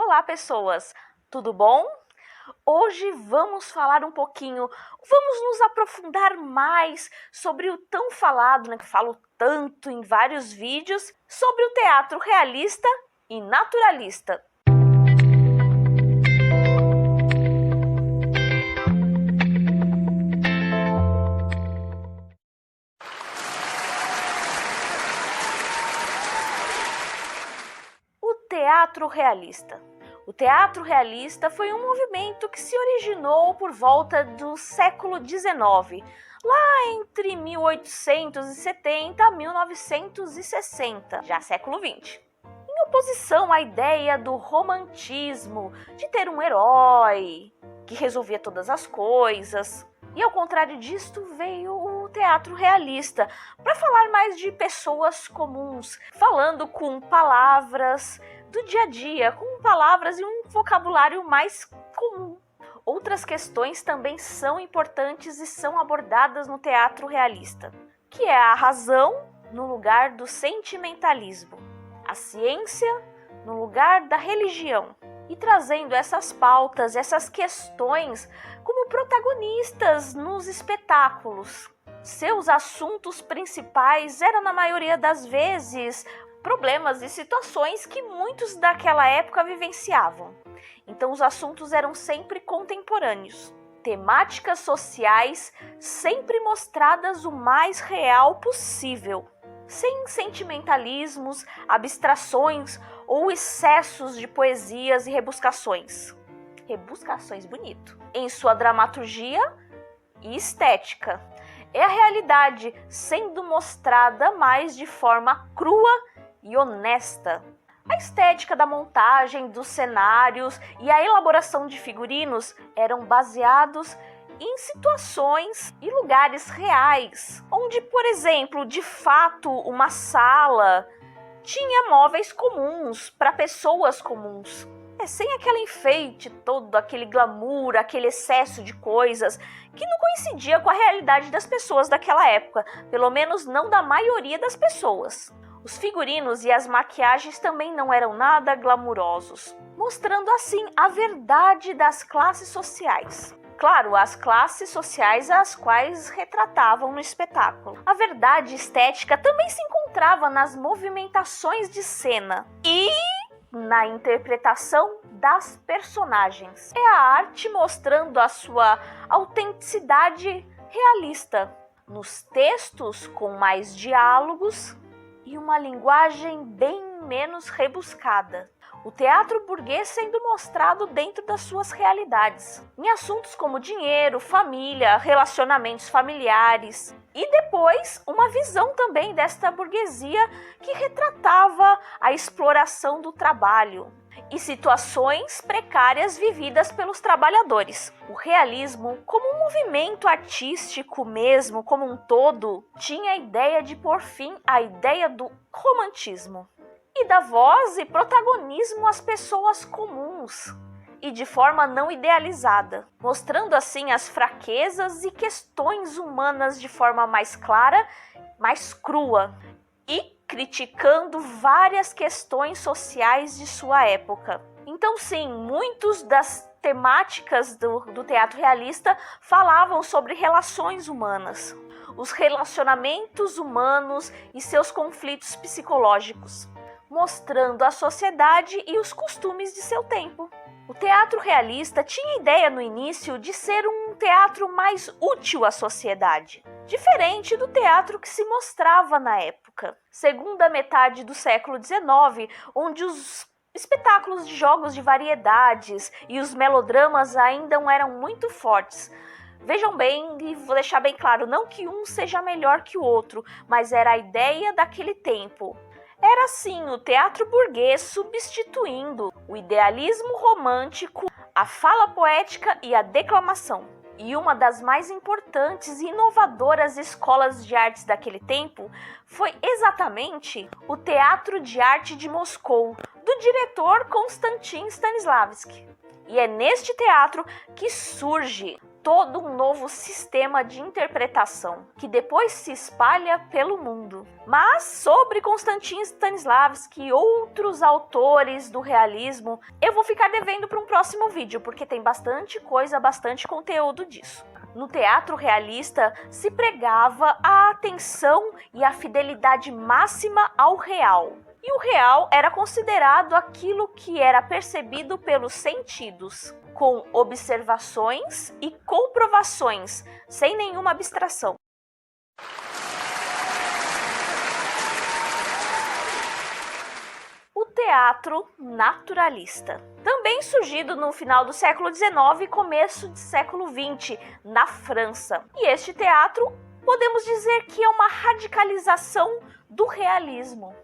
Olá, pessoas! Tudo bom? Hoje vamos falar um pouquinho, vamos nos aprofundar mais sobre o tão falado, que falo tanto em vários vídeos, sobre o teatro realista e naturalista. O teatro realista. O teatro realista foi um movimento que se originou por volta do século XIX, lá entre 1870 a 1960, já século XX. Em oposição à ideia do romantismo, de ter um herói que resolvia todas as coisas. E ao contrário disto veio o teatro realista, para falar mais de pessoas comuns, falando com palavras do dia a dia, com palavras e um vocabulário mais comum. Outras questões também são importantes e são abordadas no teatro realista, que é a razão no lugar do sentimentalismo, a ciência no lugar da religião, e trazendo essas pautas, essas questões como protagonistas nos espetáculos. Seus assuntos principais eram, na maioria das vezes, problemas e situações que muitos daquela época vivenciavam. Então os assuntos eram sempre contemporâneos. Temáticas sociais sempre mostradas o mais real possível, sem sentimentalismos, abstrações ou excessos de poesias e rebuscações. Rebuscações bonito. Em sua dramaturgia e estética. É a realidade sendo mostrada mais de forma crua e honesta. A estética da montagem dos cenários e a elaboração de figurinos eram baseados em situações e lugares reais, onde, por exemplo, de fato, uma sala tinha móveis comuns para pessoas comuns, sem aquele enfeite todo, aquele glamour, aquele excesso de coisas que não coincidia com a realidade das pessoas daquela época, pelo menos não da maioria das pessoas. Os figurinos e as maquiagens também não eram nada glamurosos, mostrando assim a verdade das classes sociais. Claro, as classes sociais às quais retratavam no espetáculo. A verdade estética também se encontrava nas movimentações de cena e na interpretação das personagens. É a arte mostrando a sua autenticidade realista, nos textos com mais diálogos e uma linguagem bem menos rebuscada. O teatro burguês sendo mostrado dentro das suas realidades, em assuntos como dinheiro, família, relacionamentos familiares. E depois, uma visão também desta burguesia que retratava a exploração do trabalho e situações precárias vividas pelos trabalhadores. O realismo, como um movimento artístico mesmo, como um todo, tinha a ideia de pôr fim à ideia do romantismo e dar voz e protagonismo às pessoas comuns e de forma não idealizada, mostrando assim as fraquezas e questões humanas de forma mais clara, mais crua e criticando várias questões sociais de sua época. Então sim, muitas das temáticas do teatro realista falavam sobre relações humanas, os relacionamentos humanos e seus conflitos psicológicos, mostrando a sociedade e os costumes de seu tempo. O teatro realista tinha ideia no início de ser um teatro mais útil à sociedade, diferente do teatro que se mostrava na época. Segunda metade do século XIX, onde os espetáculos de jogos de variedades e os melodramas ainda eram muito fortes. Vejam bem, e vou deixar bem claro, não que um seja melhor que o outro, mas era a ideia daquele tempo. Era assim o teatro burguês substituindo o idealismo romântico, a fala poética e a declamação. E uma das mais importantes e inovadoras escolas de artes daquele tempo foi exatamente o Teatro de Arte de Moscou, do diretor Konstantin Stanislavski. E é neste teatro que surge todo um novo sistema de interpretação, que depois se espalha pelo mundo. Mas sobre Konstantin Stanislavski e outros autores do realismo, eu vou ficar devendo para um próximo vídeo, porque tem bastante coisa, bastante conteúdo disso. No teatro realista se pregava a atenção e a fidelidade máxima ao real. E o real era considerado aquilo que era percebido pelos sentidos, com observações e comprovações, sem nenhuma abstração. O teatro naturalista, também surgido no final do século XIX e começo do século XX, na França. E este teatro, podemos dizer que é uma radicalização do realismo,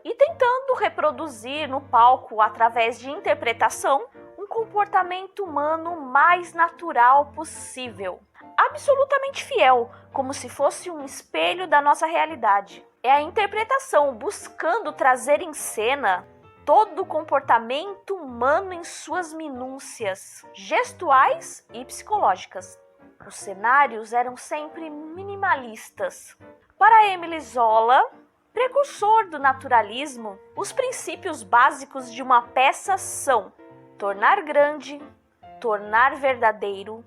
e tentando reproduzir no palco, através de interpretação, um comportamento humano mais natural possível, absolutamente fiel, como se fosse um espelho da nossa realidade. É a interpretação buscando trazer em cena todo o comportamento humano em suas minúcias, gestuais e psicológicas. Os cenários eram sempre minimalistas. Para Émile Zola, precursor do naturalismo, os princípios básicos de uma peça são tornar grande, tornar verdadeiro,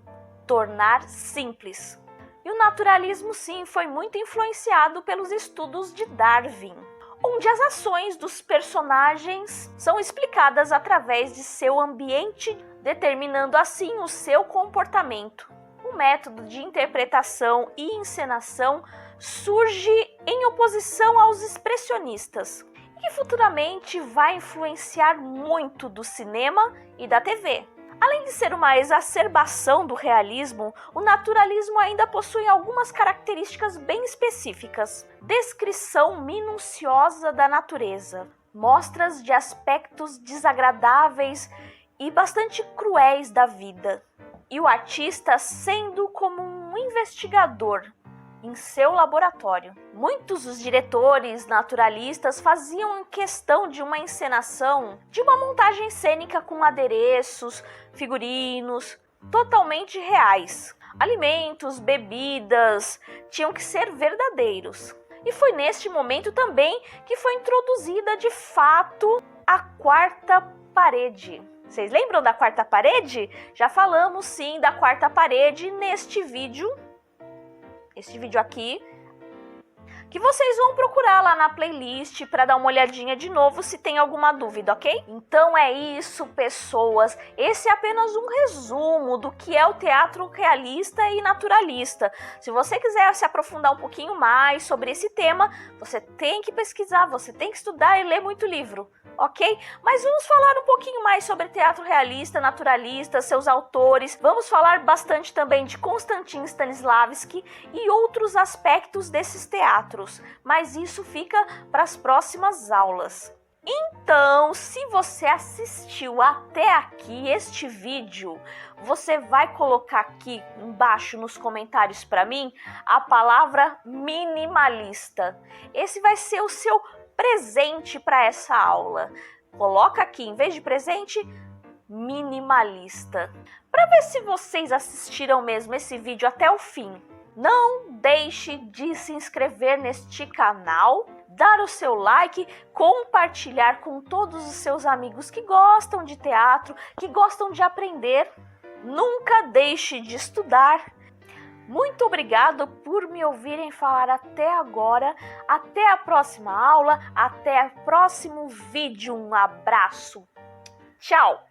tornar simples. E o naturalismo, sim, foi muito influenciado pelos estudos de Darwin, onde as ações dos personagens são explicadas através de seu ambiente, determinando assim o seu comportamento. O método de interpretação e encenação surge em oposição aos expressionistas, que futuramente vai influenciar muito do cinema e da TV. Além de ser uma exacerbação do realismo, o naturalismo ainda possui algumas características bem específicas. Descrição minuciosa da natureza, mostras de aspectos desagradáveis e bastante cruéis da vida, e o artista sendo como um investigador em seu laboratório. Muitos dos diretores naturalistas faziam questão de uma encenação, de uma montagem cênica com adereços, figurinos, totalmente reais. Alimentos, bebidas, tinham que ser verdadeiros. E foi neste momento também que foi introduzida de fato a quarta parede. Vocês lembram da quarta parede? Já falamos sim da quarta parede neste vídeo. Este vídeo aqui, que vocês vão procurar lá na playlist para dar uma olhadinha de novo se tem alguma dúvida, ok? Então é isso, pessoas. Esse é apenas um resumo do que é o teatro realista e naturalista. Se você quiser se aprofundar um pouquinho mais sobre esse tema, você tem que pesquisar, você tem que estudar e ler muito livro, ok? Mas vamos falar um pouquinho mais sobre teatro realista, naturalista, seus autores. Vamos falar bastante também de Konstantin Stanislavski e outros aspectos desses teatros. Mas isso fica para as próximas aulas. Então, se você assistiu até aqui este vídeo, você vai colocar aqui embaixo nos comentários para mim a palavra minimalista. Esse vai ser o seu presente para essa aula. Coloca aqui, em vez de presente, minimalista. Para ver se vocês assistiram mesmo esse vídeo até o fim. Não deixe de se inscrever neste canal, dar o seu like, compartilhar com todos os seus amigos que gostam de teatro, que gostam de aprender. Nunca deixe de estudar. Muito obrigado por me ouvirem falar até agora. Até a próxima aula, até o próximo vídeo. Um abraço. Tchau!